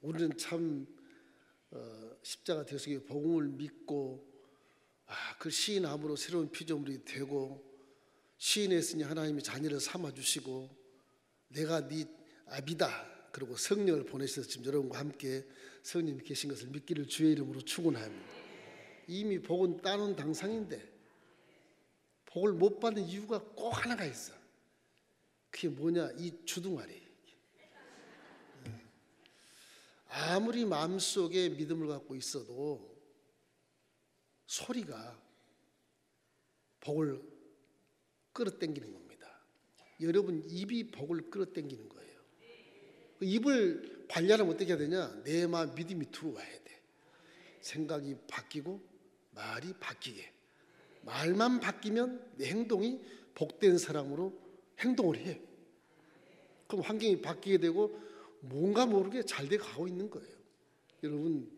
우리는 참 십자가 대속의 복음을 믿고 그 시인함으로 새로운 피조물이 되고 시인했으니 하나님이 자녀를 삼아주시고 내가 네 아비다 그리고 성령을 보내셔서 지금 여러분과 함께 성령이 계신 것을 믿기를 주의 이름으로 축원합니다. 이미 복은 따놓은 당상인데 복을 못 받는 이유가 꼭 하나가 있어. 그게 뭐냐? 이 주둥아리. 아무리 마음속에 믿음을 갖고 있어도 소리가 복을 끌어당기는 겁니다. 여러분 입이 복을 끌어당기는 거예요. 입을 관리하려면 어떻게 해야 되냐? 내 마음 믿음이 들어와야 돼. 생각이 바뀌고 말이 바뀌게. 말만 바뀌면 내 행동이 복된 사람으로 행동을 해. 그럼 환경이 바뀌게 되고 뭔가 모르게 잘 돼 가고 있는 거예요. 여러분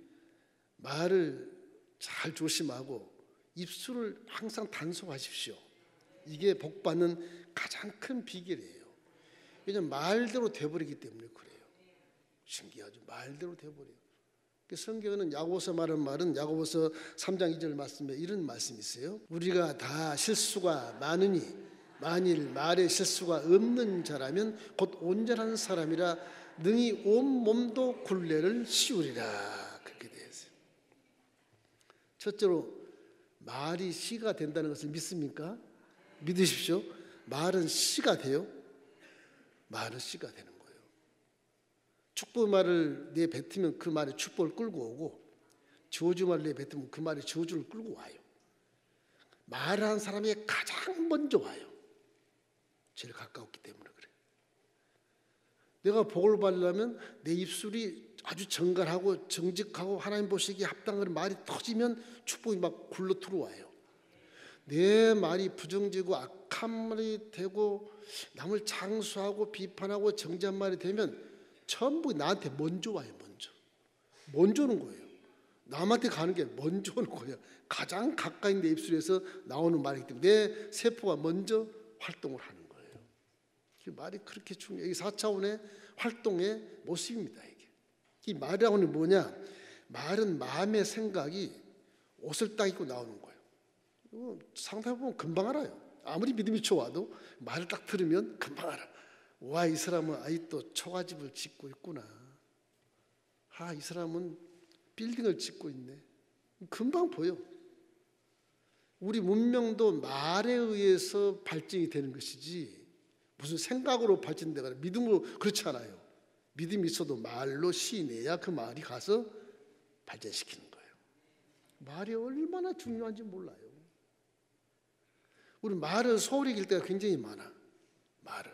말을 잘 조심하고 입술을 항상 단속하십시오. 이게 복받는 가장 큰 비결이에요. 왜냐하면 말대로 돼버리기 때문에 그래요. 신기하죠. 말대로 돼버려요. 성경에는 야고보서 말하는 말은 야고보서 3장 2절 말씀에 이런 말씀이 있어요. 우리가 다 실수가 많으니 만일 말에 실수가 없는 자라면 곧 온전한 사람이라 능히 온 몸도 굴레를 씌우리라. 그렇게 되어 있어요. 첫째로 말이 씨가 된다는 것을 믿습니까? 믿으십시오. 말은 씨가 돼요. 말은 씨가 되는 거예요. 축복말을 내뱉으면 그 말에 축복을 끌고 오고 저주말을 내뱉으면 그 말에 저주를 끌고 와요. 말하는 사람이 가장 먼저 와요. 제일 가까웠기 때문에 그래요. 내가 복을 받으려면 내 입술이 아주 정갈하고 정직하고 하나님 보시기에 합당한 말이 터지면 축복이 막 굴러 들어와요. 내 말이 부정지고 악한 말이 되고 남을 장수하고 비판하고 정죄한 말이 되면 전부 나한테 먼저 와요. 먼저 오는 거예요. 남한테 가는 게 먼저 오는 거예요. 가장 가까이 내 입술에서 나오는 말이기 때문에 내 세포가 먼저 활동을 하는 거예요. 말이 그렇게 중요해요. 이게 4차원의 활동의 모습입니다. 이 말이라고는 뭐냐? 말은 마음의 생각이 옷을 딱 입고 나오는 거예요. 상담해 보면 금방 알아요. 아무리 믿음이 좋아도 말을 딱 들으면 금방 알아. 와, 이 사람은 아직도 초가집을 짓고 있구나. 이 사람은 빌딩을 짓고 있네. 금방 보여. 우리 문명도 말에 의해서 발전이 되는 것이지 무슨 생각으로 발전되거나 믿음으로 그렇지 않아요. 믿음이 있어도 말로 시인해야 그 말이 가서 발전시키는 거예요. 말이 얼마나 중요한지 몰라요. 우리 말을 소홀히 길 때가 굉장히 많아. 말을.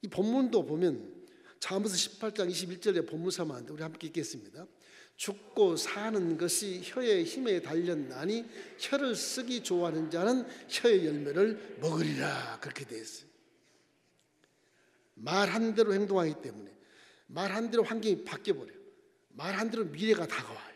이 본문도 보면 잠언서 18장 21절에 본문 삼았는데 우리 함께 읽겠습니다. 죽고 사는 것이 혀의 힘에 달렸나니 혀를 쓰기 좋아하는 자는 혀의 열매를 먹으리라. 그렇게 되어 있어요. 말한 대로 행동하기 때문에 말한 대로 환경이 바뀌어버려요. 말한 대로 미래가 다가와요.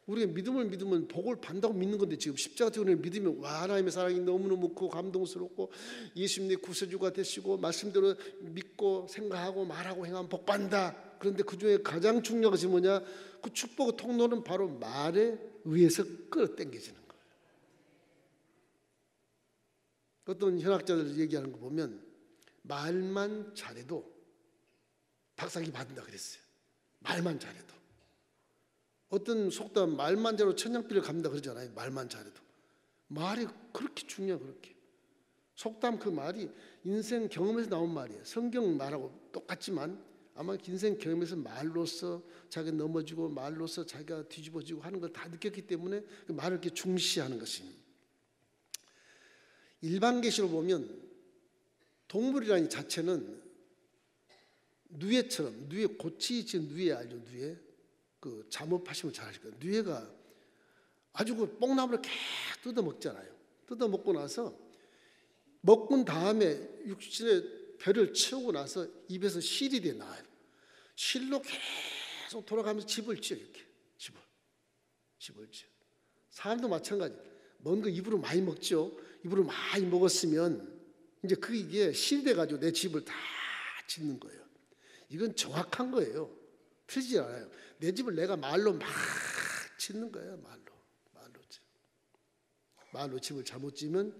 우리가 믿음을 믿으면 복을 받는다고 믿는 건데 지금 십자가 때문에 믿으면 와, 하나님의 사랑이 너무너무 크고 감동스럽고 예수님 내 구세주가 되시고 말씀대로 믿고 생각하고 말하고 행하면 복 받는다. 그런데 그 중에 가장 중요한 것이 뭐냐? 그 축복의 통로는 바로 말에 의해서 끌어당겨지는 거예요. 어떤 현학자들 얘기하는 거 보면 말만 잘해도 박사기 받는다 그랬어요. 말만 잘해도. 어떤 속담 말만 잘해도 천냥비를 갚는다 그러잖아요. 말만 잘해도. 말이 그렇게 중요해요. 그렇게. 속담 그 말이 인생 경험에서 나온 말이에요. 성경 말하고 똑같지만 아마 인생 경험에서 말로서 자기가 넘어지고 말로서 자기가 뒤집어지고 하는 걸 다 느꼈기 때문에 그 말을 이렇게 중시하는 것입니다. 일반 계시로 보면 동물이라는 자체는 누에처럼, 누에 고치 지은 누에 알죠? 누에 그 잠업하시면 잘 아실 거예요. 누에가 아주 그 뽕나무를 계속 뜯어 먹잖아요. 뜯어 먹고 나서 먹은 다음에 육신에 배를 채우고 나서 입에서 실이 돼 나와요. 실로 계속 돌아가면서 집을 지어 이렇게 집을 지어. 사람도 마찬가지. 먹은 거 입으로 많이 먹죠. 입으로 많이 먹었으면 이제 그게 실이 돼가지고 내 집을 다 짓는 거예요. 이건 정확한 거예요. 틀리지 않아요. 내 집을 내가 말로 막 짓는 거예요. 말로 집을 잘못 지으면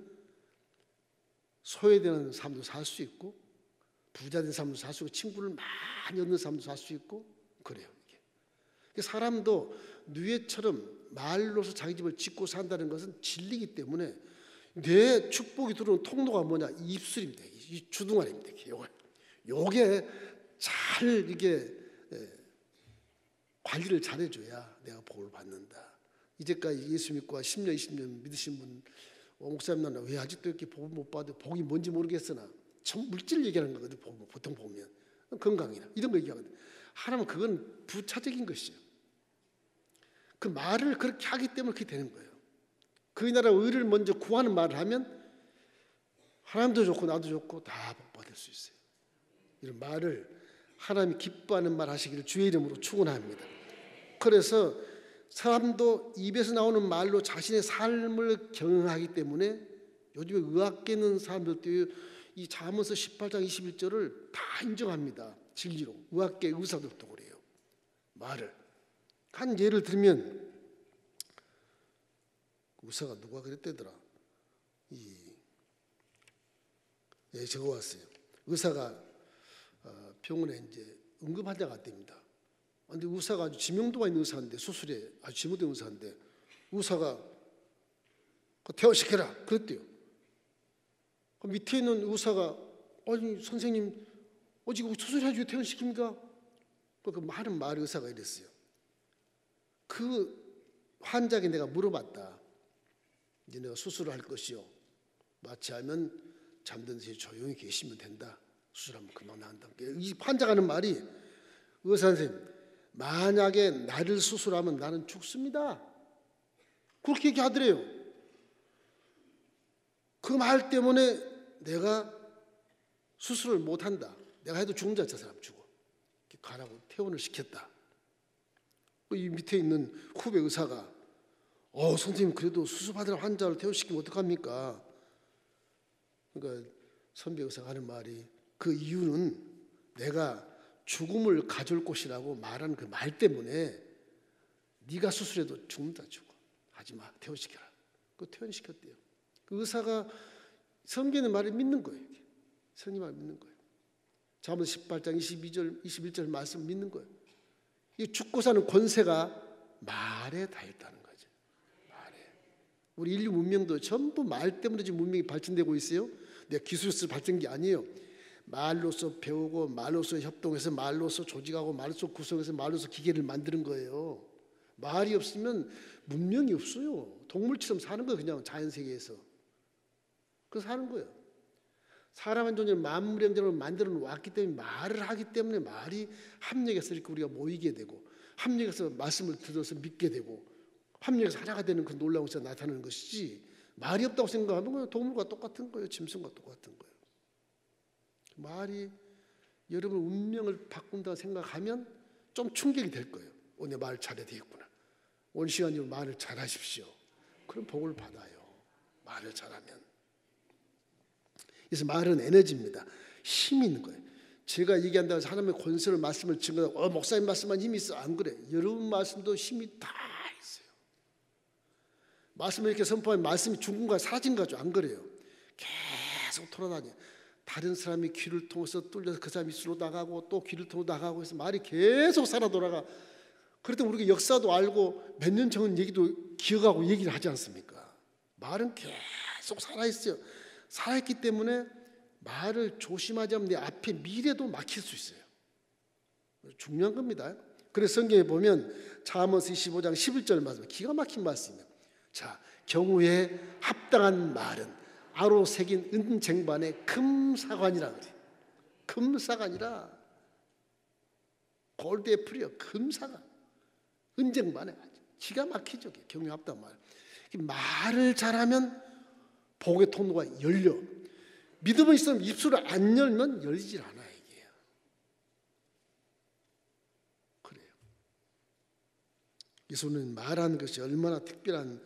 소외되는 사람도 살 수 있고, 부자된 사람도 살 수 있고, 친구를 많이 얻는 사람도 살 수 있고, 그래요. 이게 사람도 누에처럼 말로서 자기 집을 짓고 산다는 것은 진리이기 때문에 내 축복이 들어오는 통로가 뭐냐? 이 입술입니다. 이 주둥아리입니다. 요게 잘 이게 관리를 잘해줘야 내가 복을 받는다. 이제까지 예수 믿고 10년, 20년 믿으신 분, 목사님 나는 왜 아직도 이렇게 복을 못 받아? 복이 뭔지 모르겠으나 전 물질 얘기하는 거거든. 보통 보면 건강이나 이런 거 얘기하거든. 하나님은 그건 부차적인 것이에요. 그 말을 그렇게 하기 때문에 그렇게 되는 거예요. 그 나라 의를 먼저 구하는 말을 하면 하나님도 좋고 나도 좋고 다 복받을 수 있어요. 이런 말을 하나님이 기뻐하는 말 하시기를 주의 이름으로 축원합니다. 그래서 사람도 입에서 나오는 말로 자신의 삶을 경영하기 때문에 요즘에 의학계 있는 사람들도 이 잠언서 18장 21절을 다 인정합니다. 진리로. 의학계 의사들도 그래요. 말을. 한 예를 들면 의사가 누가 그랬대더라. 적어왔어요. 의사가 병원에 이제 응급 환자가 왔답니다. 근데 의사가 아주 지명도가 있는 의사인데, 수술에 아주 지명된 의사인데 의사가 퇴원시켜라 그랬대요. 그 밑에 있는 의사가 아니 선생님 지금 수술해야지 왜 퇴원시킵니까? 그 많은 말 의사가 이랬어요. 그 환자에게 내가 물어봤다. 이제 내가 수술을 할 것이요. 마취하면 잠든 새 조용히 계시면 된다. 수술하면 금방 나온다. 이 환자가 하는 말이 의사 선생님 만약에 나를 수술하면 나는 죽습니다. 그렇게 얘기하더래요. 그 말 때문에 내가 수술을 못한다. 내가 해도 죽는 자 저 사람 죽어. 가라고 퇴원을 시켰다. 이 밑에 있는 후배 의사가 선생님 그래도 수술받을 환자를 퇴원시키면 어떡합니까? 그러니까 선배 의사가 하는 말이 그 이유는 내가 죽음을 가져올 것이라고 말하는 그 말 때문에 네가 수술해도 죽는다 죽어. 하지마 퇴원시켜라. 그 퇴원시켰대요. 그 의사가 성경의 말을 믿는 거예요. 성경 말을 믿는 거예요. 잠언 18장 21절 말씀 믿는 거예요. 이 죽고 사는 권세가 말에 다 있다는 거죠. 말에. 우리 인류 문명도 전부 말 때문에 지금 문명이 발전되고 있어요. 내가 기술에서 발전한 게 아니에요. 말로서 배우고 말로서 협동해서 말로서 조직하고 말로서 구성해서 말로서 기계를 만드는 거예요. 말이 없으면 문명이 없어요. 동물처럼 사는 거예요. 그냥 자연세계에서. 그래서 사는 거예요. 사람은 존재를 만물의 형제로 만들어 왔기 때문에 말을 하기 때문에 말이 합력해서 이렇게 우리가 모이게 되고 합력해서 말씀을 들어서 믿게 되고 합력해서 하나가 되는 그 놀라운 것이 나타나는 것이지 말이 없다고 생각하면 그냥 동물과 똑같은 거예요. 짐승과 똑같은 거예요. 말이 여러분 운명을 바꾼다고 생각하면 좀 충격이 될 거예요. 오늘 말 잘해야 되겠구나. 오늘 시간으로 말을 잘하십시오. 그럼 복을 받아요. 말을 잘하면. 그래서 말은 에너지입니다. 힘이 있는 거예요. 제가 얘기한다고 해서 하나님의 권세를 말씀을 증거하고 목사님 말씀만 힘이 있어. 안 그래. 여러분 말씀도 힘이 다 있어요. 말씀을 이렇게 선포하면 말씀이 중간에 사라진 거죠. 안 그래요. 계속 돌아다녀. 다른 사람이 귀를 통해서 뚫려서 그 사람이 입술로 나가고 또 귀를 통해서 나가고 해서 말이 계속 살아 돌아가. 그럴 때 우리가 역사도 알고 몇 년 전 얘기도 기억하고 얘기를 하지 않습니까? 말은 계속 살아있어요. 살아있기 때문에 말을 조심하지 않으면 내 앞에 미래도 막힐 수 있어요. 중요한 겁니다. 그래서 성경에 보면 잠언서 25장 11절 말씀, 기가 막힌 말씀이에요. 자, 경우에 합당한 말은 아로 새긴 은쟁반의 금사관이라 그래. 금사관이라 골드 애플이요. 금사관. 은쟁반에 기가 막히죠. 경우에 합당한 말. 말을 잘하면 복의 통로가 열려. 믿음은 있으면 입술을 안 열면 열리질 않아 이게. 그래요. 그래서 우리는 말하는 것이 얼마나 특별한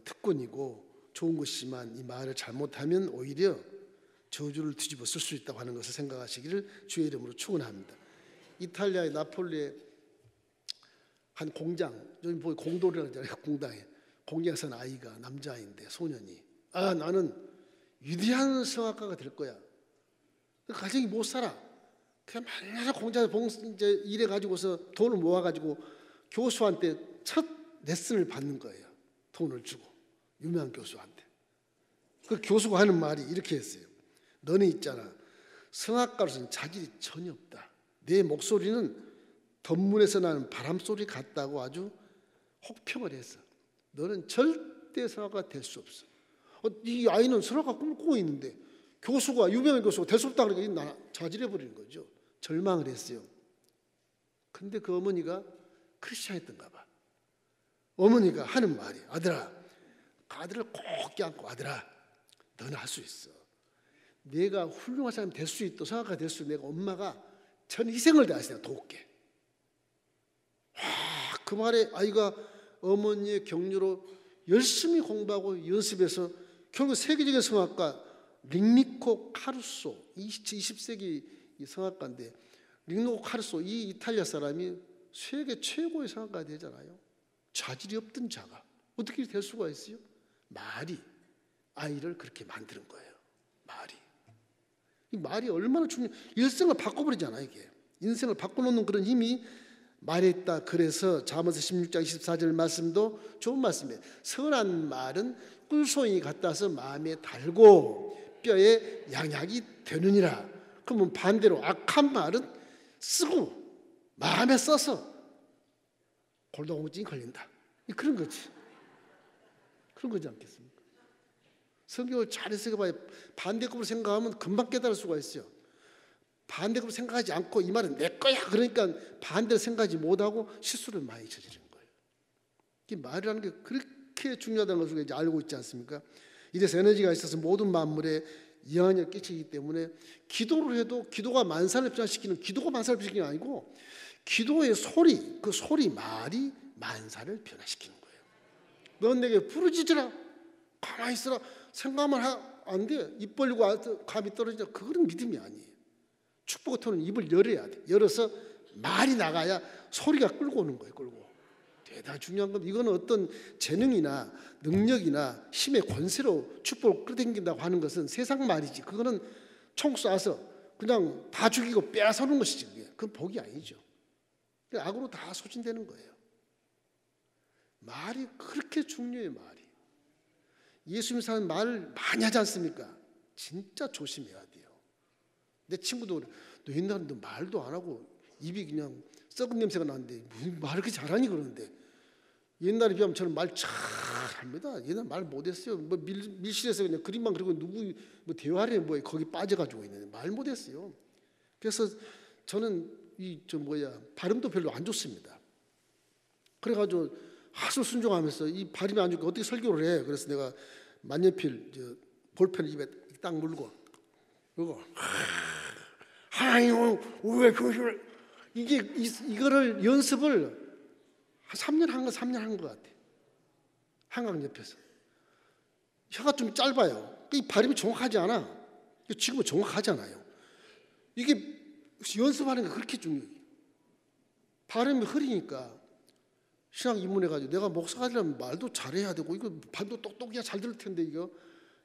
특권이고 좋은 것이지만 이 말을 잘못하면 오히려 저주를 뒤집어 쓸 수 있다고 하는 것을 생각하시기를 주의 이름으로 축원합니다. 이탈리아의 나폴리에 한 공장, 요즘 보기 공돌이라고 하잖아요. 공장에 산 아이가 남자아이인데 소년이 나는 위대한 성악가가 될 거야. 가정이 못 살아. 그냥 맨날 공장에서 이제 일해 가지고서 돈을 모아 가지고 교수한테 첫 레슨을 받는 거예요. 돈을 주고 유명한 교수한테. 그 교수가 하는 말이 이렇게 했어요. 너는 있잖아. 성악가로서는 자질이 전혀 없다. 내 목소리는 덤문에서 나는 바람소리 같다고 아주 혹평을 했어. 너는 절대 성악가가 될 수 없어. 이 아이는 성악가 꿈꾸고 있는데 교수가 유명한 교수가 될 수 없다 그러니까 자질해버리는 거죠. 절망을 했어요. 근데 그 어머니가 크리스찬이었던가 봐. 어머니가 하는 말이 아들아, 아들을 꼭 껴안고 아들아, 너는 할 수 있어. 내가 훌륭한 사람이 될 수 있도록 성악가가 될 수 있도록 내가 엄마가 전 희생을 다해서 내가 도울게. 그 말에 아이가 어머니의 격려로 열심히 공부하고 연습해서 결국 세계적인 성악가 링니코 카루소 20세기 성악가인데 링니코 카루소 이 이탈리아 사람이 세계 최고의 성악가가 되잖아요. 자질이 없던 자가 어떻게 될 수가 있어요? 말이 아이를 그렇게 만드는 거예요. 이 말이 얼마나 중요해. 일생을 바꿔버리잖아요. 이게 인생을 바꿔놓는 그런 힘이 말에 있다. 그래서 잠언서 16장 24절 말씀도 좋은 말씀이에요. 선한 말은 꿀송이 같아서 마음에 달고 뼈에 양약이 되느니라. 그러면 반대로 악한 말은 쓰고 마음에 써서 골다공증이 걸린다. 그런 거지. 그런 거지 않겠습니까? 성경을 잘 해석해봐야 반대급으로 생각하면 금방 깨달을 수가 있어요. 반대급으로 생각하지 않고 이 말은 내 거야 그러니까 반대로 생각하지 못하고 실수를 많이 저지르는 거예요. 이 말이라는 게 그렇게 중요하다는 것을 이제 알고 있지 않습니까? 이래서 에너지가 있어서 모든 만물에 영향을 끼치기 때문에 기도를 해도 기도가 만사를 변화시키는 기도가 만사를 변화시키는 게 아니고 기도의 소리, 그 소리 말이 만사를 변화시키는 거예요. 넌 내게 부르짖으라, 가만히 있으라 생각만 안 돼. 입 벌리고 감이 떨어지자. 그거는 믿음이 아니에요. 축복의 톤은 입을 열어야 돼. 열어서 말이 나가야 소리가 끌고 오는 거예요. 끌고. 대단히 중요한 건 이거는 어떤 재능이나 능력이나 힘의 권세로 축복을 끌어당긴다고 하는 것은 세상 말이지. 그거는 총 쏴서 그냥 다 죽이고 빼앗아오는 것이지. 그건 복이 아니죠. 악으로 다 소진되는 거예요. 말이 그렇게 중요해요. 말이. 예수님 사는 말을 많이 하지 않습니까? 진짜 조심해야 돼요. 내 친구도 너 옛날에 너 말도 안 하고 입이 그냥 썩은 냄새가 나는데 무슨 말을 그렇게 잘하니 그러는데 옛날에 비하면 저는 말 잘합니다. 옛날 말 못했어요. 뭐 밀실에서 그냥 그림만 그리고 누구 뭐 대화를 뭐 거기 빠져가지고 있는데 말 못했어요. 그래서 저는 발음도 별로 안 좋습니다. 그래가지고 아주 순종하면서 이 발음이 안 좋고 어떻게 설교를 해? 그래서 내가 만년필 볼펜을 입에 딱 물고 그리고 하나님 왜 그걸 이거를 연습을 한 3년 한 것 같아. 한강 옆에서 혀가 좀 짧아요. 이 발음이 정확하지 않아. 지금은 정확하잖아요. 이게 연습하는 게 그렇게 중요해. 발음이 흐리니까 신앙 입문해가지고 내가 목사가 되려면 말도 잘해야 되고 이거 발도 똑똑해야 잘 들을 텐데 이거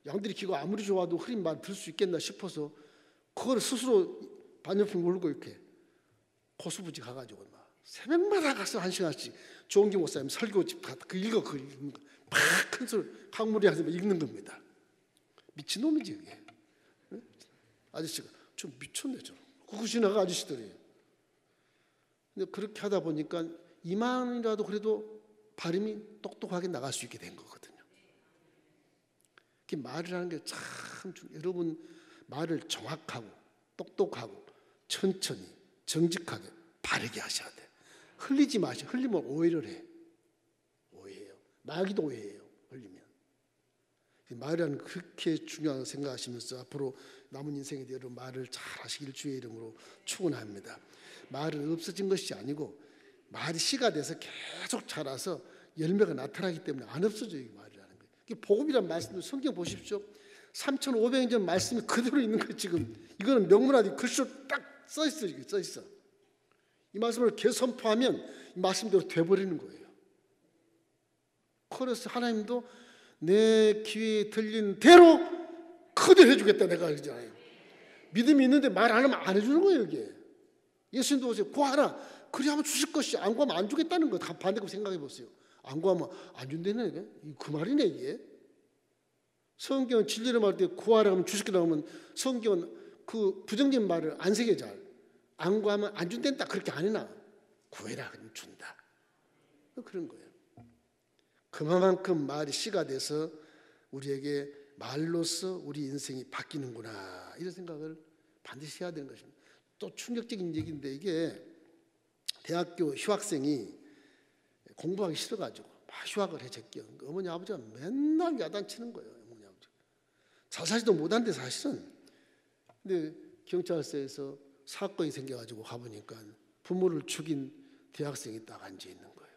양들이 귀가 아무리 좋아도 흐린 말 들을 수 있겠나 싶어서 그걸 스스로 반려품 물고 이렇게 고수부지 가가지고 막 새벽마다 가서 1시간씩 조은기 목사님 설교집 가서 그 읽는 거 막 큰 소리 강물이 하면서 읽는 겁니다. 미친놈이지 그게. 아저씨가 좀 미쳤네 저. 그거 지나가 아저씨들이. 근데 그렇게 하다 보니까 이만이라도 그래도 발음이 똑똑하게 나갈 수 있게 된 거거든요. 말을 하는 게 참 중요해요. 여러분 말을 정확하고 똑똑하고 천천히 정직하게 바르게 하셔야 돼. 흘리지 마셔. 흘리면 오해를 해. 오해해요. 마귀도 오해해요. 흘리면. 말이라는 그렇게 중요하다고 생각하시면서 앞으로 남은 인생에 대해 말을 잘 하시길 주의 이름으로 축원합니다. 말은 없어진 것이 아니고 말이 씨가 돼서 계속 자라서 열매가 나타나기 때문에 안 없어져요. 이 말이라는 거예요. 복음이라는 말씀도 성경 보십시오. 3,500년 전 말씀이 그대로 있는 거예요. 지금 이거는 명문화돼 글씨로 딱 써 있어. 이게 써 있어. 이 말씀을 계속 선포하면 이 말씀대로 돼버리는 거예요. 그래서 하나님도 내 귀에 들린 대로 그대로 해주겠다 내가 그러잖아요. 믿음이 있는데 말 안 하면 안 해주는 거예요. 이게 예수님도 보세요. 구하라 그리 하면 주실 것이, 안 구하면 안 주겠다는 거. 다 반대로 생각해 보세요. 안 구하면 안 준다네. 그 말이네 이게. 성경은 진리를 말할 때 구하라 하면 주실 거라고 하면 성경은 그 부정적인 말을 안 새겨. 잘 안 구하면 안 준댄다 그렇게 안 해놔. 구해라 그러면 준다. 그런 거예요. 그만큼 말이 씨가 돼서 우리에게 말로써 우리 인생이 바뀌는구나, 이런 생각을 반드시 해야 되는 것입니다. 또 충격적인 얘기인데, 이게 대학교 휴학생이 공부하기 싫어가지고 막 휴학을 해 제껴. 어머니 아버지가 맨날 야단치는 거예요. 어머니 아버지 잘 사지도 못한데 사실은. 근데 경찰서에서 사건이 생겨가지고 가보니까 부모를 죽인 대학생이 딱 앉아 있는 거예요.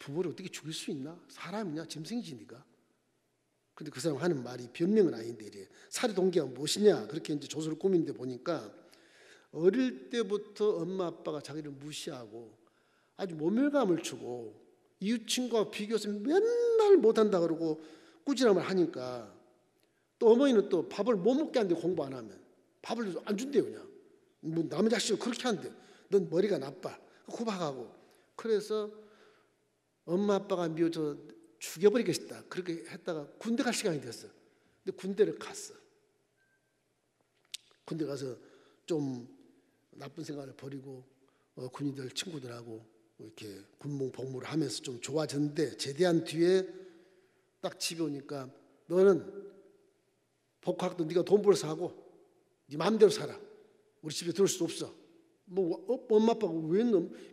부모를 어떻게 죽일 수 있나? 사람이냐? 짐승이지 네가. 근데 그 사람 하는 말이 변명은 아닌데 이래. 살해 동기가 무엇이냐? 그렇게 이제 조서를 꾸미는데 보니까 어릴 때부터 엄마 아빠가 자기를 무시하고 아주 모멸감을 주고 이웃 친구와 비교해서 맨날 못한다 그러고 꾸지람을 하니까, 또 어머니는 또 밥을 못 먹게 한대. 공부 안 하면 밥을 안 준대요. 그냥 뭐 남의 자식을 그렇게 한대. 넌 머리가 나빠. 구박하고. 그래서 엄마 아빠가 미워져 죽여버리겠다 그렇게 했다가 군대 갈 시간이 됐어. 근데 군대를 갔어. 군대 가서 좀 나쁜 생각을 버리고 군인들 친구들하고 이렇게 군복 복무를 하면서 좀 좋아졌는데, 제대한 뒤에 딱 집에 오니까 너는 복학도 네가 돈 벌어서 하고 네 마음대로 살아. 우리 집에 들어올 수 없어. 뭐 엄마 아빠가 왜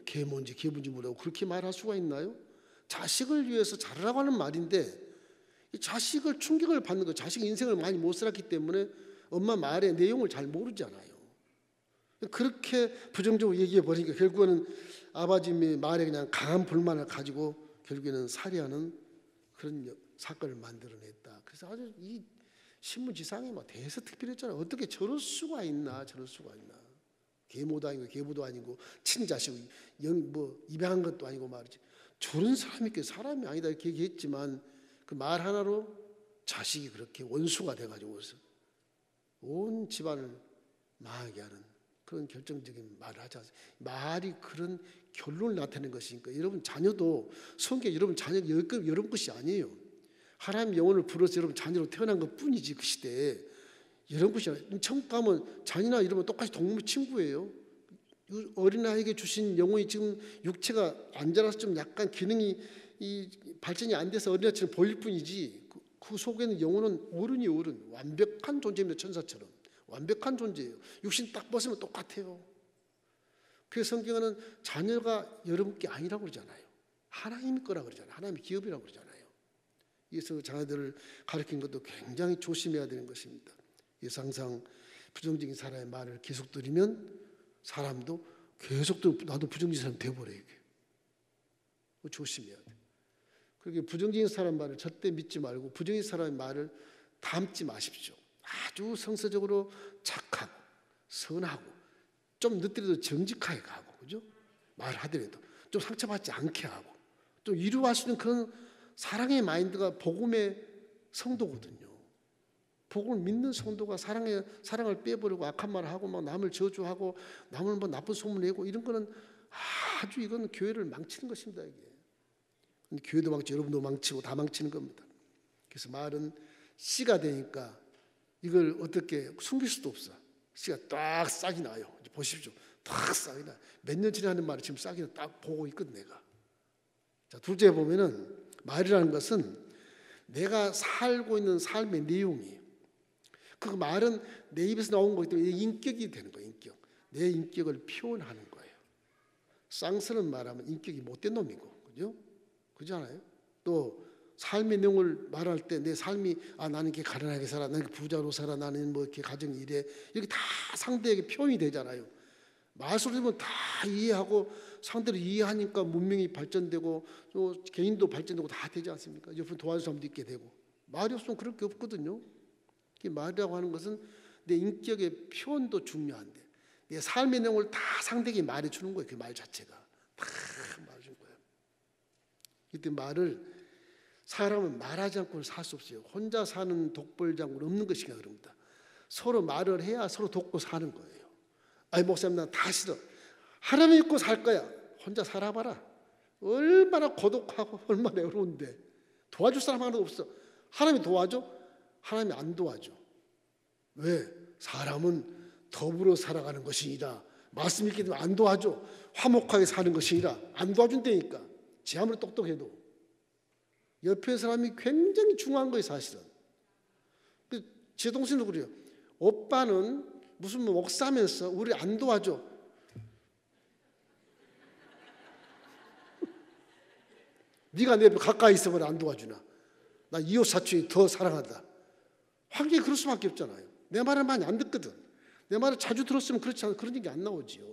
걔 뭔지 걔 뭔지 모르고 그렇게 말할 수가 있나요? 자식을 위해서 잘하라고 하는 말인데, 이 자식을 충격을 받는 거. 자식 인생을 많이 못 살았기 때문에 엄마 말의 내용을 잘 모르잖아요. 그렇게 부정적으로 얘기해 버리니까 결국에는 아버지의 말에 그냥 강한 불만을 가지고 결국에는 살해하는 그런 사건을 만들어냈다. 그래서 아주 이 신문지상에 막 대서특필했잖아요. 어떻게 저럴 수가 있나, 저럴 수가 있나. 계모도 아니고 계부도 아니고 친자식 뭐 입양한 것도 아니고 말이지. 저런 사람이 사람이 아니다 이렇게 얘기했지만 그 말 하나로 자식이 그렇게 원수가 돼가지고 온 집안을 망하게 하는 그런 결정적인 말을 하지 않습니까? 말이 그런 결론을 나타내는 것이니까 여러분 자녀도 성경, 여러분 자녀가 여러분 것이 아니에요. 하나님 영혼을 불어서 여러분 자녀로 태어난 것 뿐이지. 그 시대에 여러분 것이 아니에요. 천국 가면 자녀나 이러면 똑같이 동물 친구예요. 어린아이에게 주신 영혼이 지금 육체가 안 자라서 좀 약간 기능이 발전이 안 돼서 어린아이처럼 보일 뿐이지, 그 속에는 영혼은 어른이 어른, 완벽한 존재입니다. 천사처럼 완벽한 존재예요. 육신 딱 벗으면 똑같아요. 그래서 성경은 자녀가 여러분께 아니라고 그러잖아요. 하나님이 거라고 그러잖아요. 하나님의 기업이라고 그러잖아요. 그래서 자녀들을 가르치는 것도 굉장히 조심해야 되는 것입니다. 그래서 항상 부정적인 사람의 말을 계속 들으면 사람도 계속 나도 부정적인 사람 되어버려요. 조심해야 돼. 그렇게 부정적인 사람 말을 절대 믿지 말고 부정적인 사람의 말을 담지 마십시오. 아주 성서적으로 착하고 선하고 좀 늦더라도 정직하게 가고, 그죠? 말하더라도 좀 상처받지 않게 하고 좀 위로할 수 있는 그런 사랑의 마인드가 복음의 성도거든요. 복음을 믿는 성도가 사랑을 빼버리고 악한 말을 하고 막 남을 저주하고 남을 뭐 나쁜 소문 내고 이런 거는 아주 이건 교회를 망치는 것입니다. 이게 교회도 망치고 여러분도 망치고 다 망치는 겁니다. 그래서 말은 씨가 되니까 이걸 어떻게 숨길 수도 없어. 씨가 딱 싹이 나요. 이제 보십시오. 딱 싹이 나. 몇 년 전에 하는 말을 지금 싹이 딱 보고 있거든 내가. 자, 둘째 보면은 말이라는 것은 내가 살고 있는 삶의 내용이에요. 그 말은 내 입에서 나온 거기 때문에 인격이 되는 거예요. 인격. 내 인격을 표현하는 거예요. 쌍스러운 말하면 인격이 못된 놈이고, 그죠? 그렇잖아요. 또 삶의 내용을 말할 때 내 삶이 나는 이렇게 가난하게 살아, 나는 부자로 살아, 나는 뭐 이렇게 가정이 이래, 이렇게 다 상대에게 표현이 되잖아요. 말소리 들으면 다 이해하고 상대를 이해하니까 문명이 발전되고 또 개인도 발전되고 다 되지 않습니까? 옆에 도와줄 사람도 있게 되고. 말이 없으면 그럴 게 없거든요. 말이라고 하는 것은 내 인격의 표현도 중요한데 내 삶의 내용을 다 상대에게 말해주는 거예요. 그 말 자체가 다 말해준 거예요. 이때 말을 사람은 말하지 않고는 살 수 없어요. 혼자 사는 독불장군 없는 것이니까 그럽니다. 서로 말을 해야 서로 돕고 사는 거예요. 아이 목사님 나 다 싫어. 하나님 믿고 살 거야. 혼자 살아봐라. 얼마나 고독하고 얼마나 어려운데 도와줄 사람 하나도 없어. 하나님이 도와줘? 하나님이 안 도와줘. 왜? 사람은 더불어 살아가는 것이니라. 말씀 있기 때문에 안 도와줘. 화목하게 사는 것이니라. 안 도와준다니까. 지 아무리 똑똑해도. 옆에 사람이 굉장히 중요한 거예요 사실은. 제 동생도 그래요. 오빠는 무슨 목사면서 우리 안 도와줘. 네가 내 옆에 가까이 있으면 안 도와주나. 나 이웃 사촌이 더 사랑한다. 확실히 그럴 수밖에 없잖아요. 내 말을 많이 안 듣거든. 내 말을 자주 들었으면 그렇지 않아 그런 얘기 안 나오지요.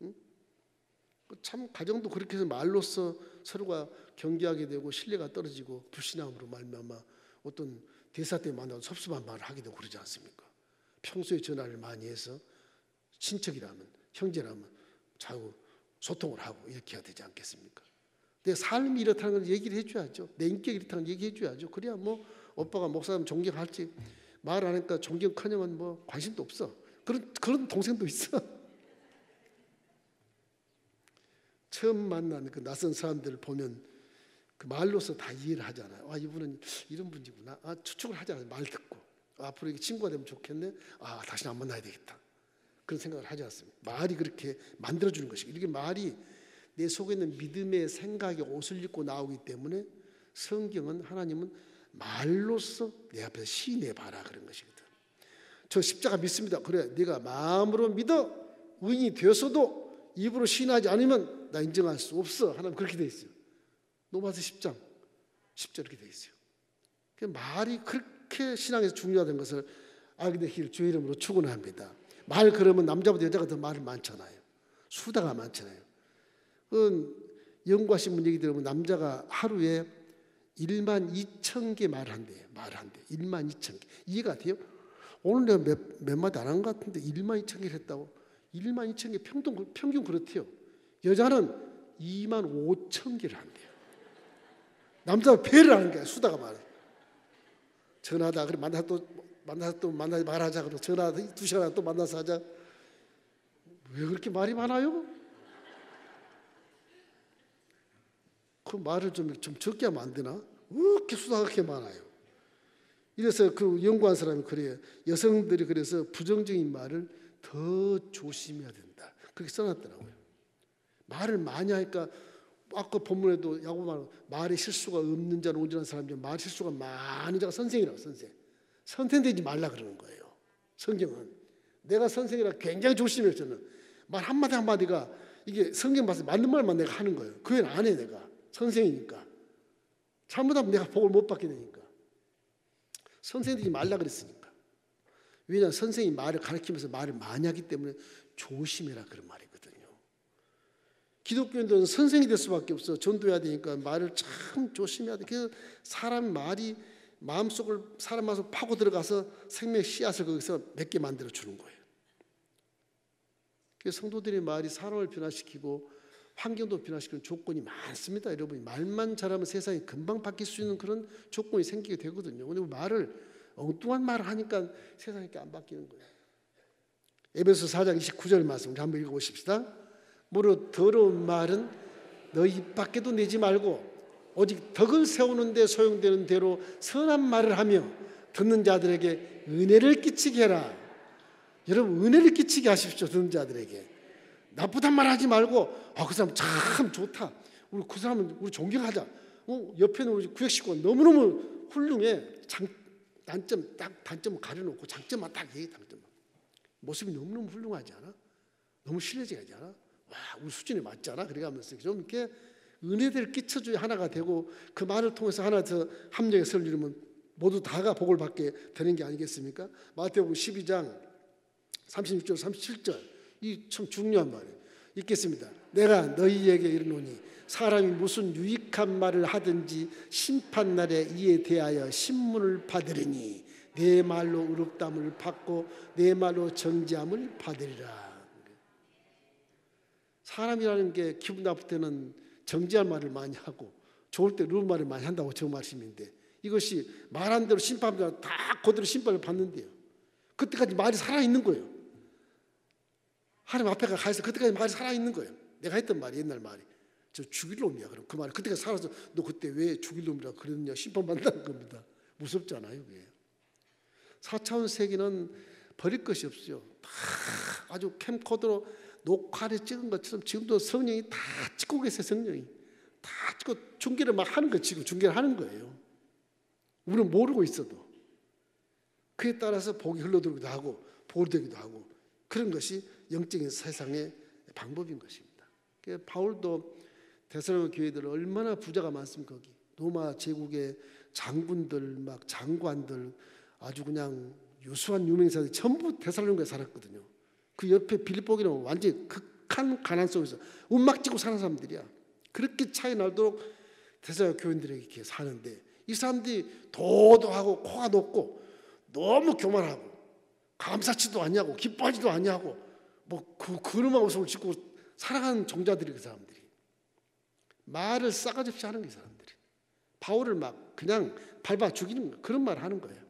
응? 참 가정도 그렇게 해서 말로써 서로가 경계하게 되고 신뢰가 떨어지고 불신앙으로 말미암아 어떤 대사 때 만나서 섭섭한 말을 하게 되고 그러지 않습니까? 평소에 전화를 많이 해서 친척이라면 형제라면 자꾸 소통을 하고 이렇게 해야 되지 않겠습니까? 내 삶이 이렇다는 걸 얘기를 해줘야죠. 내 인격이 이렇다는 걸 얘기해줘야죠. 그래야 뭐 오빠가 목사님 존경할지 말 안 하니까 존경커녕은 뭐 관심도 없어. 그런 동생도 있어. 처음 만난 그 낯선 사람들을 보면 그 말로서 다 이해를 하잖아요. 아 이분은 이런 분이구나. 아 추측을 하잖아요. 말 듣고 앞으로 이게 친구가 되면 좋겠네. 아 다시는 안 만나야 되겠다. 그런 생각을 하지 않습니다. 말이 그렇게 만들어주는 것이고 이렇게 말이 내 속에 있는 믿음의 생각이 옷을 입고 나오기 때문에 성경은 하나님은 말로써 내 앞에서 시인해봐라 그런 것이거든. 저 십자가 믿습니다. 그래 네가 마음으로 믿어 의인이 되었어도 입으로 시인하지 않으면 나 인정할 수 없어. 하나님 그렇게 돼 있어요. 로마서 10장 이렇게 돼 있어요. 말이 그렇게 신앙에서 중요하다는 것을 알게 되기를 주의 이름으로 축원합니다. 말 그러면 남자보다 여자가 더 말을 많잖아요. 수다가 많잖아요. 연구하 신문 얘기 들으면 남자가 하루에 12,000개 말을 한대요. 12,000개. 이해가 돼요? 오늘 내가 몇 마디 안 한 것 같은데 12,000개를 했다고? 12,000개 평균 그렇대요. 여자는 25,000개를 한대요. 남자가 배를 하는 거야. 수다가 많아. 전화하다 그래 만나서 또 말하자 그러고 전화하다 2시간 또 만나서 하자. 왜 그렇게 말이 많아요? 그 말을 좀 적게 하면 안 되나? 왜 이렇게 수다가 그렇게 많아요? 이래서 그 연구한 사람이 그래요. 여성들이 그래서 부정적인 말을 더 조심해야 된다. 그렇게 써놨더라고요. 말을 많이 하니까 아까 본문에도 야고보는 말에 실수가 없는 자는 온전한 사람이죠. 말 실수가 많은 자가 선생이라고 선생되지 말라 그러는 거예요. 성경은 내가 선생이라 굉장히 조심해요. 저는 말 한마디 한마디가 이게 성경 봐서 맞는 말만 내가 하는 거예요. 그 외에는 안 해. 내가 선생이니까 잘못하면 내가 복을 못 받게 되니까 선생되지 말라 그랬으니까. 왜냐하면 선생이 말을 가르치면서 말을 많이 하기 때문에 조심해라 그런 말이거든요. 기독교인들은 선생이 될 수밖에 없어. 전도해야 되니까 말을 참 조심해야 돼. 그래서 사람 말이 마음속을 사람 마음속 파고 들어가서 생명의 씨앗을 거기서 맺게 만들어 주는 거예요. 그래서 성도들의 말이 사람을 변화시키고 환경도 변화시키는 조건이 많습니다. 여러분 말만 잘하면 세상이 금방 바뀔 수 있는 그런 조건이 생기게 되거든요. 근데 말을 엉뚱한 말을 하니까 세상이 안 바뀌는 거예요. 에베소 4장 29절 말씀을 한번 읽어보십시다. 무릇 더러운 말은 너희 입 밖에도 내지 말고 오직 덕을 세우는 데 소용되는 대로 선한 말을 하며 듣는 자들에게 은혜를 끼치게 해라. 여러분 은혜를 끼치게 하십시오. 듣는 자들에게. 나쁘단 말 하지 말고 그 사람 참 좋다. 우리 그 사람은 우리 존경하자. 옆에는 우리 구역식구 너무너무 훌륭해. 단점을 가려놓고 장점만 딱 얘기해. 장점만. 모습이 너무너무 훌륭하지 않아? 너무 신뢰하지 않아? 와 우리 수준에 맞지 않아? 그래가면서 좀 이렇게 은혜를 끼쳐줘야 하나가 되고 그 말을 통해서 하나 더 합력의 설을 이루면 모두 다가 복을 받게 되는 게 아니겠습니까? 마태복음 12장 36절 37절 이 참 중요한 말이에요. 읽겠습니다. 내가 너희에게 이르노니 사람이 무슨 유익한 말을 하든지 심판날에 이에 대하여 신문을 받으리니 내 말로 의롭다함을 받고 내 말로 정죄함을 받으리라. 사람이라는 게 기분 나쁠 때는 정지할 말을 많이 하고 좋을 때 누운 말을 많이 한다고 저 말씀인데, 이것이 말한 대로 심판받으면 다 그대로 심판을 받는데요. 그때까지 말이 살아있는 거예요. 하나님 앞에 가서 그때까지 말이 살아있는 거예요. 내가 했던 말이, 옛날 말이 저 죽일 놈이야. 그럼 그 말이 그때까지 살아서 너 그때 왜 죽일 놈이라고 그랬냐, 심판받는다는 겁니다. 무섭잖아요. 그게. 4차원 세계는 버릴 것이 없어요. 다 아주 캠코더로 녹화를 찍은 것처럼 지금도 성령이 다 찍고 계세요. 성령이 다 찍고 중계를 막 하는 거, 지금 중계를 하는 거예요. 우리는 모르고 있어도 그에 따라서 복이 흘러들기도 하고 보호되기도 하고, 그런 것이 영적인 세상의 방법인 것입니다. 바울도 데살로니가 교회들 얼마나 부자가 많습니까? 거기 로마 제국의 장군들, 막 장관들, 아주 그냥 유수한 유명인사들이 전부 데살로니가에 살았거든요. 그 옆에 빌립보기는 완전히 극한 가난 속에서 움막 쥐고 사는 사람들이야. 그렇게 차이 날도록 데살로니가 교인들에게 이렇게 사는데, 이 사람들이 도도하고 코가 높고 너무 교만하고 감사치도 않냐고 기뻐하지도 않냐고 뭐 그놈하고 손을 짚고 살아가는 종자들이, 그 사람들이 말을 싸가지 없이 하는 게, 사람들이 바울을 막 그냥 밟아 죽이는 거, 그런 말 하는 거예요.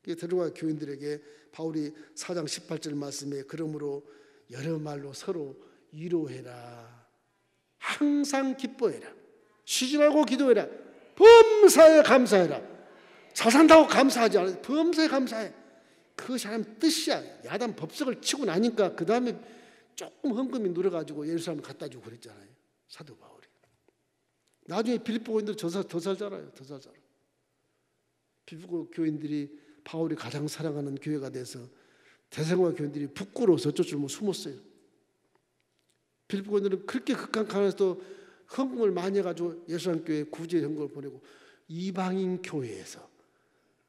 데살로니가 교인들에게 바울이 4장 18절 말씀에 그러므로 여러 말로 서로 위로해라, 항상 기뻐해라, 쉬지 말고 기도해라, 범사에 감사해라. 잘 산다고 감사하지 않아요. 범사에 감사해. 그것이 하나님 뜻이야. 야단 법석을 치고 나니까 그 다음에 조금 헌금이 늘어가지고 예루살렘 갖다 주고 그랬잖아요, 사도 바울이. 나중에 빌립보 교인들 더 잘 자라요. 더 잘 자라. 빌립보 교인들이 바울이 가장 사랑하는 교회가 돼서 데살로니가 교인들이 부끄러워서 어쩔 줄 모르고 숨었어요. 빌립보 교인들은 그렇게 극한 가난에서도 헌금을 많이 해가지고 예루살렘 교회에 구제 헌금을 보내고, 이방인 교회에서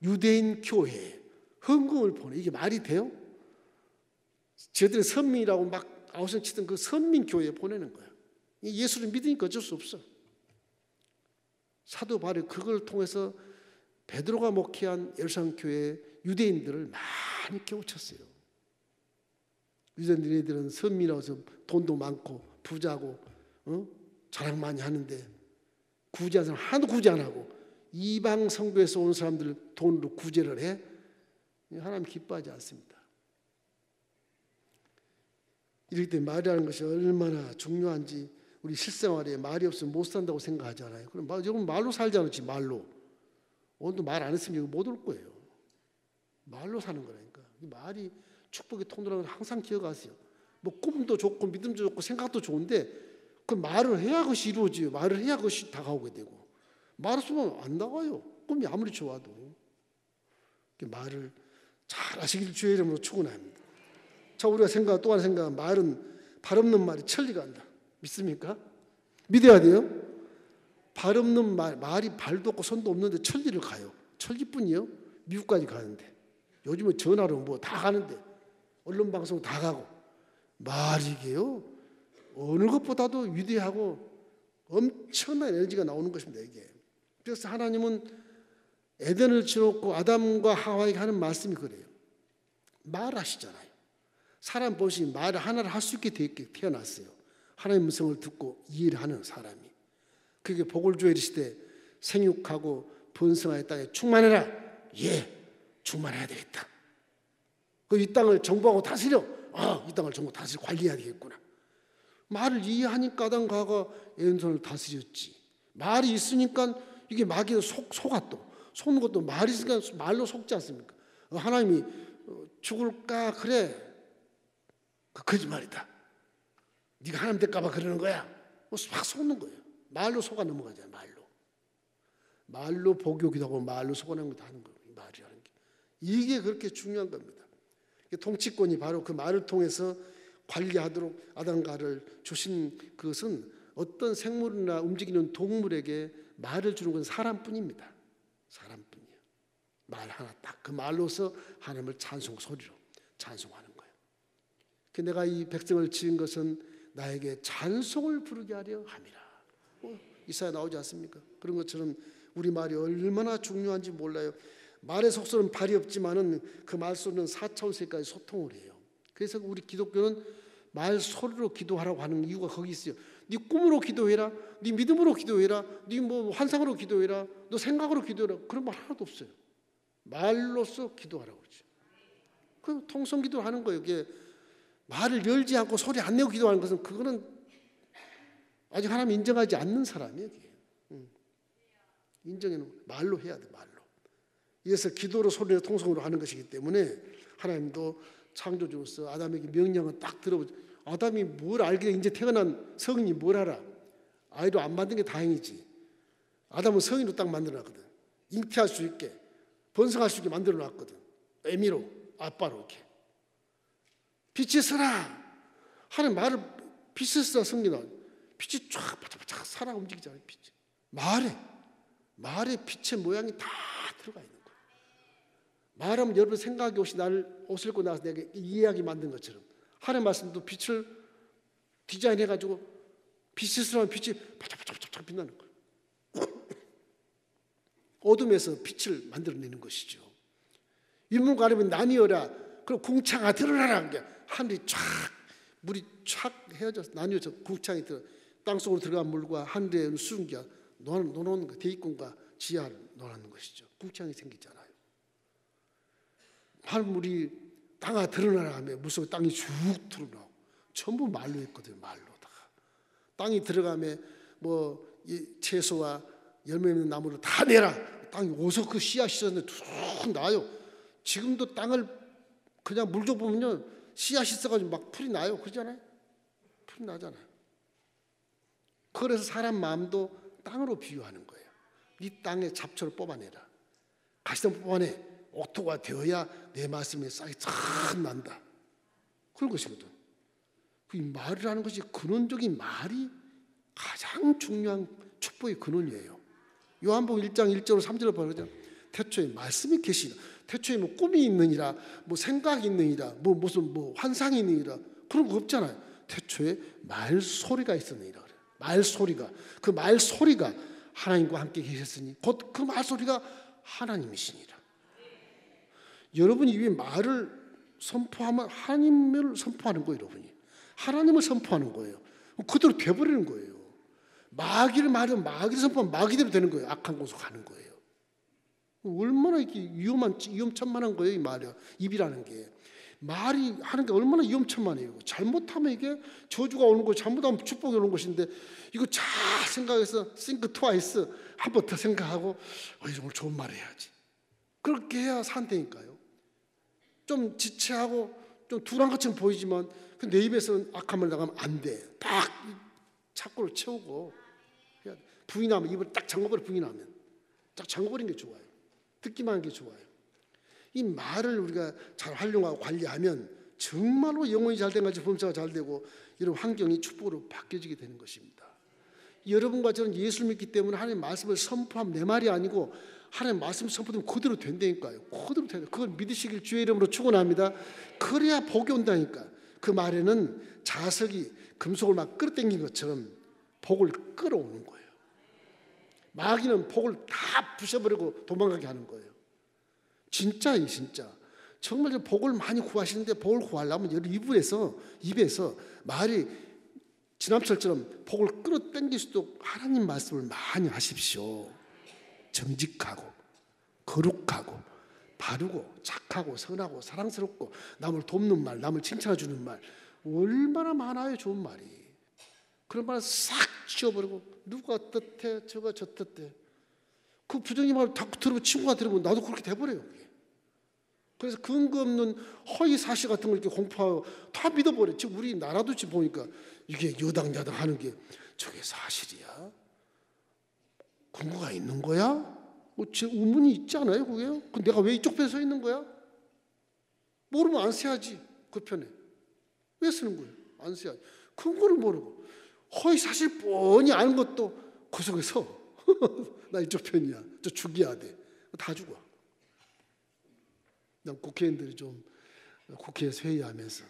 유대인 교회에 헌금을 보내. 이게 말이 돼요? 저들이 선민이라고 막 아우성 치던 그 선민 교회에 보내는 거예요. 예수를 믿으니까 어쩔 수 없어. 사도 바울이 그걸 통해서 베드로가 목회한 예루살렘 교회 유대인들을 많이 깨우쳤어요. 유대인들은 선민이라고 해서 돈도 많고 부자고 자랑 많이 하는데 구제하는 사람 하나도 구제 안 하고 이방 성교에서 온 사람들 돈으로 구제를 해? 하나님 기뻐하지 않습니다. 이렇기 때문에 말이라는 것이 얼마나 중요한지 우리 실생활에 말이 없으면 못 산다고 생각하잖아요. 그럼 여러분 말로 살지 않았지, 말로. 오늘도 말 안 했으면 못 올 거예요. 말로 사는 거라니까. 말이 축복의 통로라는 걸 항상 기억하세요. 뭐 꿈도 좋고 믿음도 좋고 생각도 좋은데 그 말을 해야 그것이 이루어져요. 말을 해야 그것이 다가오게 되고, 말 없으면 안 나와요. 꿈이 아무리 좋아도. 말을 잘 하시길 주의 이름으로 축원합니다. 자, 우리가 또 하나 생각하면 말은 발 없는 말이 천리가 간다. 믿습니까? 믿어야 돼요. 발 없는 말이 발도 없고 손도 없는데 천리를 가요. 천리뿐이요. 미국까지 가는데, 요즘은 전화로 뭐 다 가는데, 언론 방송 다 가고, 말이게요 어느 것보다도 위대하고 엄청난 에너지가 나오는 것입니다. 이게. 그래서 하나님은 에덴을 지었고 아담과 하와에게 하는 말씀이 그래요. 말하시잖아요. 사람 보시면 말을 하나를 할 수 있게 태어났어요. 하나님의 음성을 듣고 이해를 하는 사람이. 그게 복을 주어 이르시되 생육하고 번성하여 땅에 충만해라. 예, 충만해야 되겠다. 이 땅을 정복하고 다스려. 이 땅을 정복하고 다스려 관리해야 되겠구나. 말을 이해하니까 아담 가가 에덴을 다스렸지. 말이 있으니까 이게 마귀가 속아 또. 속는 것도 말이 있으니까 말로 속지 않습니까? 하나님이 죽을까? 그래. 그 거짓말이다. 네가 하나님 될까 봐 그러는 거야. 확 속는 거예요. 말로 속아 넘어가잖아요. 말로 복요기도 하고 말로 속아내는 것도 하는 거예요. 말이라는 게. 이게 그렇게 중요한 겁니다. 통치권이 바로 그 말을 통해서 관리하도록 아담과를 주신 것은 어떤 생물이나 움직이는 동물에게 말을 주는 건 사람뿐입니다. 사람뿐이에요. 말 하나 딱 그 말로서 하나님을 소리로 찬송하는 거예요. 내가 이 백성을 지은 것은 나에게 찬송을 부르게 하려 함이라. 이사야 나오지 않습니까? 그런 것처럼 우리 말이 얼마나 중요한지 몰라요. 말의 속소는 발이 없지만은 그 말 속는 4차원세까지 소통을 해요. 그래서 우리 기독교는 말 소리로 기도하라고 하는 이유가 거기 있어요. 네 꿈으로 기도해라, 네 믿음으로 기도해라, 네 뭐 환상으로 기도해라, 너 생각으로 기도해라, 그런 말 하나도 없어요. 말로써 기도하라고 그러죠. 그 통성 기도를 하는 거예요. 이게 말을 열지 않고 소리 안 내고 기도하는 것은 그거는 아직 하나님 인정하지 않는 사람이에요. 인정해는 말로 해야 돼, 말로. 이래서 기도로 소리로 통성으로 하는 것이기 때문에 하나님도 창조주로서 아담에게 명령을 딱 들어보죠. 아담이 뭘 알기에 이제 태어난 성인이 뭘 알아? 아이로 안 만든 게 다행이지. 아담은 성인으로 딱 만들어놨거든. 잉태할 수 있게, 번성할 수 있게 만들어놨거든. 애미로, 아빠로 이렇게. 빛이 서라. 하는 말을 빛이 서라 성기나. 빛이 쫙 바짝바짝 살아 움직이잖아요. 빛이. 말에 빛의 모양이 다 들어가 있는 거예요. 말하면 여러분 생각이 없이 나를 옷을 입고 나와서 내가 이해하게 만든 것처럼 하나님 말씀도 빛을 디자인해가지고 빛이 서라면 빛이 바짝바짝 빛나는 거예요. 어둠에서 빛을 만들어내는 것이죠. 인문 가르면 나뉘어라. 그리고 궁창아 드러나라. 하늘이 쫙 물이 쫙 헤어져서 나뉘어서 궁창이 들어 땅속으로 들어간 물과 하늘에 수증기가 놓는 거, 대기권과 지하를 놓는 것이죠. 궁창이 생기잖아요. 하늘물이 땅아 드러나라 하면 물 속에 땅이 쭉 드러나고 전부 말로 했거든요. 말로다가 땅이 들어가면 뭐 채소와 열매 있는 나무를 다 내라. 땅이 어디서 그 씨앗이 있었는데 툭 나요. 지금도 땅을 그냥 물 줘보면요 씨앗이 있어가지고 막 풀이 나요. 그러잖아요. 풀이 나잖아요. 그래서 사람 마음도 땅으로 비유하는 거예요. 이 땅의 잡초를 뽑아내라. 가시덤 뽑아내. 옥토가 되어야 내 말씀에 싹이 참 난다. 그런 것이거든. 그 말이라는 것이 근원적인 말이 가장 중요한 축복의 근원이에요. 요한복음 1장 1절 3절을 보면 태초에 말씀이 계시니라. 태초에 뭐 꿈이 있느니라, 뭐 생각이 있느니라, 뭐 무슨 뭐 환상이 있느니라 그런 거 없잖아요. 태초에 말소리가 있었느니라. 말소리가 그 말소리가 하나님과 함께 계셨으니 곧 그 말소리가 하나님이시니라. 여러분이 왜 말을 선포하면 하나님을 선포하는 거예요. 여러분이 하나님을 선포하는 거예요. 그대로 돼버리는 거예요. 마귀를 말하면 마귀를 선포하면 마귀대로 되는 거예요. 악한 곳으로 가는 거예요. 얼마나 이렇게 위험천만한 거예요. 이 말이야. 입이라는 게 말이 하는 게 얼마나 위험천만해요. 잘못하면 이게 저주가 오는 거, 잘못하면 축복이 오는 것인데 이거 잘 생각해서 think twice 한 번 더 생각하고 오늘 좋은 말 해야지. 그렇게 해야 산다니까요. 좀 지체하고 좀 둔한 것처럼 보이지만 내 입에서는 악한 말 나가면 안 돼. 딱 착고를 채우고 부인하면 입을 딱 잠궈버려. 부인하면 딱 잠궈버리는 게 좋아요. 듣기만 하는 게 좋아요. 이 말을 우리가 잘 활용하고 관리하면 정말로 영혼이 잘된 것이 범사가 잘 되고 이런 환경이 축복으로 바뀌어지게 되는 것입니다. 여러분과 저는 예수를 믿기 때문에 하나님의 말씀을 선포하면 내 말이 아니고 하나님의 말씀을 선포하면 그대로 된다니까요. 그대로 된다. 그걸 믿으시길 주의 이름으로 축원합니다. 그래야 복이 온다니까. 그 말에는 자석이 금속을 막 끌어당긴 것처럼 복을 끌어오는 거예요. 마귀는 복을 다 부셔버리고 도망가게 하는 거예요. 진짜예요, 진짜. 정말 복을 많이 구하시는데 복을 구하려면 여러분 입에서 말이 지남철처럼 복을 끌어당길 수도 하나님 말씀을 많이 하십시오. 정직하고 거룩하고 바르고 착하고 선하고 사랑스럽고 남을 돕는 말, 남을 칭찬해 주는 말 얼마나 많아요. 좋은 말이. 그런 말을 싹 지워버리고 누가 어떻대 저가 저떻대 그 부정의 말을 다 들으면 친구가 들으면 나도 그렇게 돼버려요. 그래서 근거 없는 허위 사실 같은 걸 이렇게 공포하고 다 믿어버려. 지금 우리 나라도 지금 보니까 이게 여당야당 하는 게 저게 사실이야? 근거가 있는 거야? 뭐 의문이 있지 않아요? 그게? 그럼 내가 왜 이쪽 편에 서 있는 거야? 모르면 안 써야지. 그 편에. 왜 쓰는 거예요? 안 써야지. 근거를 모르고 허위 사실 뻔히 아는 것도 그 속에서 나 이쪽 편이야. 저 죽여야 돼. 다 죽어. 난 국회의원들이 좀 국회에서 회의하면서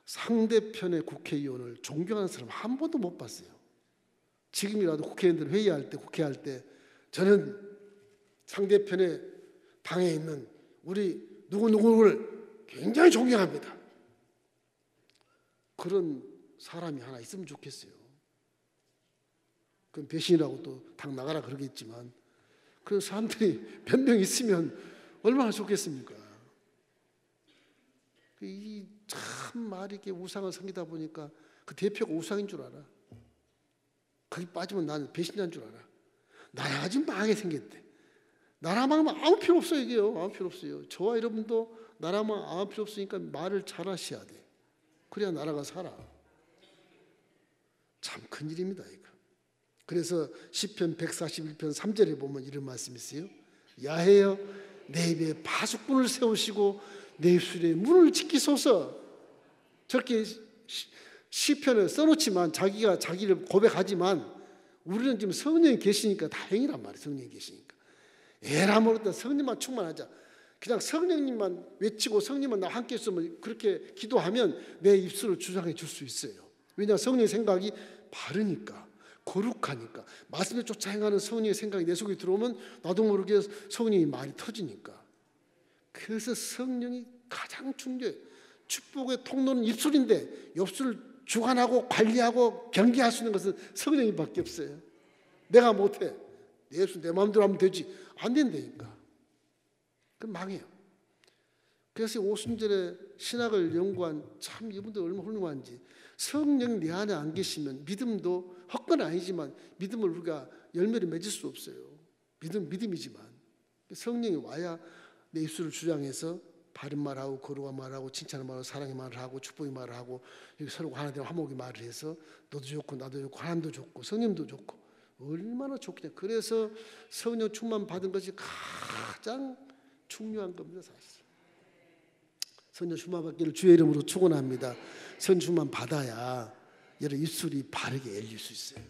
상대편의 국회의원을 존경하는 사람 한 번도 못 봤어요. 지금이라도 국회의원들 회의할 때, 국회할 때 저는 상대편의 당에 있는 우리 누구누구를 굉장히 존경합니다. 그런 사람이 하나 있으면 좋겠어요. 그건 배신이라고 또 당 나가라 그러겠지만 그런 사람들이 몇 명 있으면 얼마나 좋겠습니까? 이 참 말이 이렇게 우상을 섬기다 보니까 그 대표가 우상인 줄 알아. 거기 빠지면 나는 배신자인 줄 알아. 나야 지금 망하게 생겼대. 나라 망하면 아무 필요 없어요. 이게요. 아무 필요 없어요. 저와 여러분도 나라 망 아무 필요 없으니까 말을 잘 하셔야 돼. 그래야 나라가 살아. 참 큰일입니다. 이거. 그래서 시편 141편 3절에 보면 이런 말씀이 있어요. 야훼여 내 입에 파수꾼을 세우시고 내 입술에 문을 지키소서. 저렇게 시편을 써놓지만 자기가 자기를 고백하지만 우리는 지금 성령이 계시니까 다행이란 말이에요. 성령이 계시니까. 에라 모르겠다. 성령만 충만하자. 그냥 성령님만 외치고 성령만 나와 함께 있으면 그렇게 기도하면 내 입술을 주장해 줄 수 있어요. 왜냐하면 성령의 생각이 바르니까, 거룩하니까, 말씀에 쫓아 행하는 성령의 생각이 내 속에 들어오면 나도 모르게 성령의 말이 터지니까. 그래서 성령이 가장 중요해요. 축복의 통로는 입술인데 입술을 주관하고 관리하고 경계할 수 있는 것은 성령님밖에 없어요. 내가 못해. 내 입술 내 마음대로 하면 되지. 안 된다니까. 그럼 망해요. 그래서 오순절에 신학을 연구한 참 이분들 얼마나 훌륭한지. 성령 내 안에 안 계시면 믿음도 헛건 아니지만 믿음을 우리가 열매를 맺을 수 없어요. 믿음이지만 성령이 와야 내 입술을 주장해서 바른 말하고 거룩한 말하고 칭찬의 말하고 사랑의 말을 하고 축복의 말을 하고 서로 하나 되면 화목의 말을 해서 너도 좋고 나도 좋고 하나님도 좋고 성령도 좋고 얼마나 좋겠냐. 그래서 성령 충만 받은 것이 가장 중요한 겁니다. 사실 성령 충만 받기를 주의 이름으로 축원합니다. 성령 충만 받아야 여러분 입술이 바르게 열릴 수 있어요.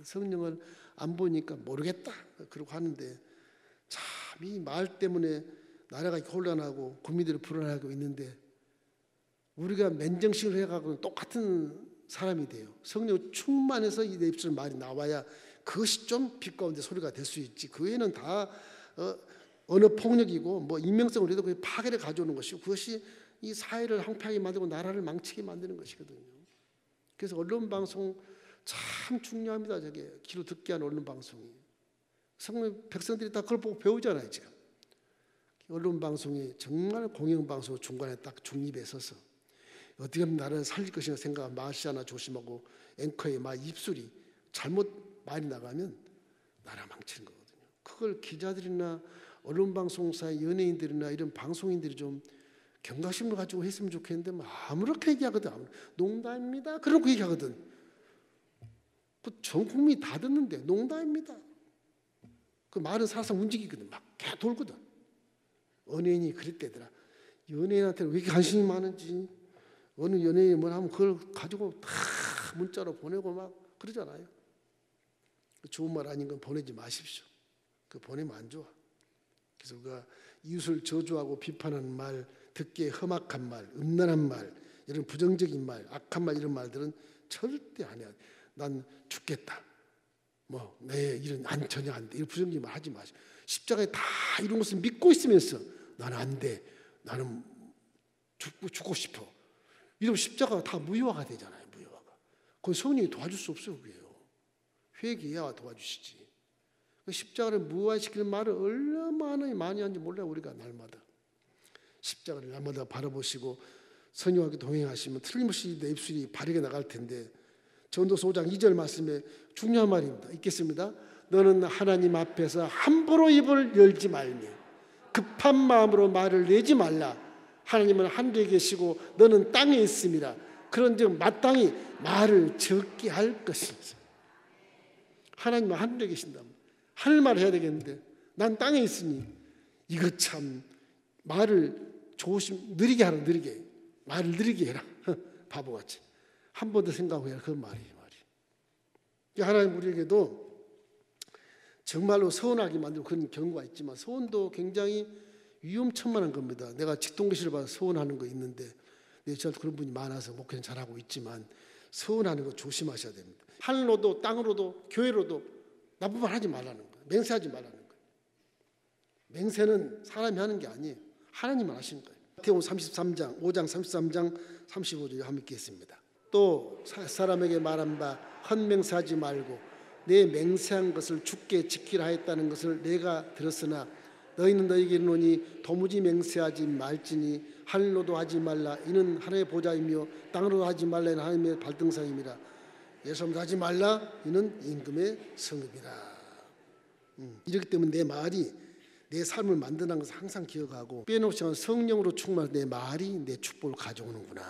성령을 안 보니까 모르겠다 그러고 하는데 참 이 말 때문에 나라가 혼란하고 국민들이 불안하고 있는데 우리가 맨정신을 해가고 똑같은 사람이 돼요. 성령 충만해서 이 내 입술 말이 나와야 그것이 좀 빛 가운데 소리가 될 수 있지. 그 외에는 다 언어 폭력이고 뭐 인명성을 해도 그 파괴를 가져오는 것이고 그것이 이 사회를 황폐하게 만들고 나라를 망치게 만드는 것이거든요. 그래서 언론 방송 참 중요합니다. 저게 귀로 듣게 하는 언론 방송이. 성령 백성들이 다 그걸 보고 배우잖아요. 지금 언론 방송이 정말 공영 방송 중간에 딱 중립에 서서 어떻게 하면 나라를 살릴 것이냐 생각하고 말씨 하나 조심하고 앵커의 말 입술이 잘못 말이 나가면 나라 망치는 거거든요. 그걸 기자들이나 언론 방송사의 연예인들이나 이런 방송인들이 좀 경각심을 가지고 했으면 좋겠는데 뭐 아무렇게 얘기하거든. 농담입니다. 그러고 얘기하거든. 그 전 국민이 다 듣는데 농담입니다. 그 말은 살살 움직이거든. 막 개 돌거든. 연예인이 그랬대더라. 연예인한테 왜 이렇게 관심이 많은지 어느 연예인이 뭘 하면 그걸 가지고 다 문자로 보내고 막 그러잖아요. 좋은 말 아닌 건 보내지 마십시오. 그 보내면 안 좋아. 그래서 우리가 이웃을 저주하고 비판하는 말, 듣기에 험악한 말, 음란한 말, 이런 부정적인 말, 악한 말 이런 말들은 절대 안 해야 돼. 난 죽겠다. 뭐 내 일은 전혀 안 돼. 이런 부정적인 말 하지 마시오. 십자가에 다 이런 것을 믿고 있으면서 나는 안 돼. 나는 죽고 싶어. 이러면 십자가가 다 무효화가 되잖아요. 무효화가. 그건 성령이 도와줄 수 없어요. 그게요. 회개해야 도와주시지. 십자가를 무효화시키는 말을 얼마나 많이 하는지 몰라요. 우리가 날마다. 십자가를 날마다 바라보시고 성령하게 동행하시면 틀림없이 내 입술이 바르게 나갈 텐데 전도서 5장 2절 말씀에 중요한 말입니다. 읽겠습니다. 너는 하나님 앞에서 함부로 입을 열지 말며 급한 마음으로 말을 내지 말라. 하나님은 하늘에 계시고 너는 땅에 있음이라. 그런즉 마땅히 말을 적게 할 것이다. 하나님은 하늘에 계신다. 하늘 말을 해야 되겠는데 난 땅에 있으니 이거 참 말을 느리게 하라. 느리게. 말을 느리게 해라. 바보같이. 한 번 더 생각해야 그 말이에요. 하나님 우리에게도 정말로 서운하게 만들고 그런 경우가 있지만 서운도 굉장히 위험천만한 겁니다. 내가 직동교실을 봐서 서운하는 거 있는데 저한테 그런 분이 많아서 목회는 잘하고 있지만 서운하는 거 조심하셔야 됩니다. 하늘로도 땅으로도 교회로도 나쁜 말 하지 말라는 거예요. 맹세하지 말라는 거예요. 맹세는 사람이 하는 게 아니에요. 하나님만 하시는 거예요. 마태복음 33장 5장 33장 35절에 함께 읽겠습니다. 또 사람에게 말한 바 헛맹세하지 말고 내 맹세한 것을 주께 지키라 했다는 것을 내가 들었으나 너희는 너희에게 이르노니 도무지 맹세하지 말지니 하늘로도 하지 말라 이는 하늘의 보좌이며 땅으로도 하지 말라 이는 하나님의 발등상임이라. 예수님도 하지 말라 이는 임금의 성읍이라. 이렇기 때문에 내 말이 내 삶을 만드는 것을 항상 기억하고 빼놓지 않고 성령으로 충만한 내 말이 내 축복을 가져오는구나.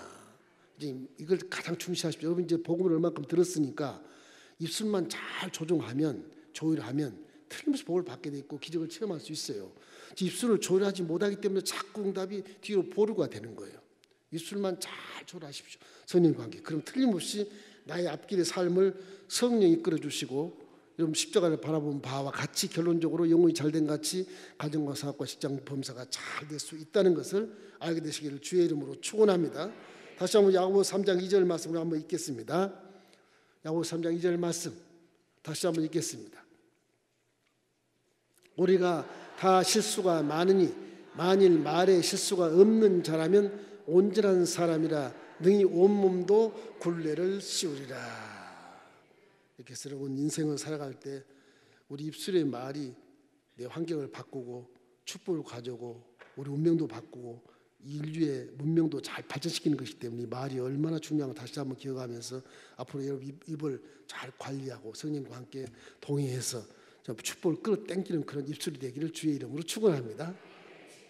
이제 이걸 가장 중시하십시오. 여러분 이제 복음을 얼마큼 들었으니까 입술만 잘 조율하면 틀림없이 복을 받게 돼 있고 기적을 체험할 수 있어요. 입술을 조율하지 못하기 때문에 자꾸 응답이 뒤로 보류가 되는 거예요. 입술만 잘 조율하십시오. 성령과 관계. 그럼 틀림없이 나의 앞길의 삶을 성령이 이끌어 주시고 여러분 십자가를 바라본 바와 같이 결론적으로 영혼이 잘된 같이 가정과 사업과 직장 범사가 잘 될 수 있다는 것을 알게 되시기를 주의 이름으로 축원합니다. 다시 한번 야고보서 3장 2절 말씀을 한번 읽겠습니다. 야고보서 3장 2절 말씀 다시 한번 읽겠습니다. 우리가 다 실수가 많으니 만일 말에 실수가 없는 자라면 온전한 사람이라 능히 온몸도 굴레를 씌우리라. 이렇게 여러분 인생을 살아갈 때 우리 입술의 말이 내 환경을 바꾸고 축복을 가져오고 우리 운명도 바꾸고 인류의 문명도 잘 발전시키는 것이기 때문에 말이 얼마나 중요한가 다시 한번 기억하면서 앞으로 여러분 입을 잘 관리하고 성령과 함께 동의해서 축복을 끌어당기는 그런 입술이 되기를 주의 이름으로 축원합니다.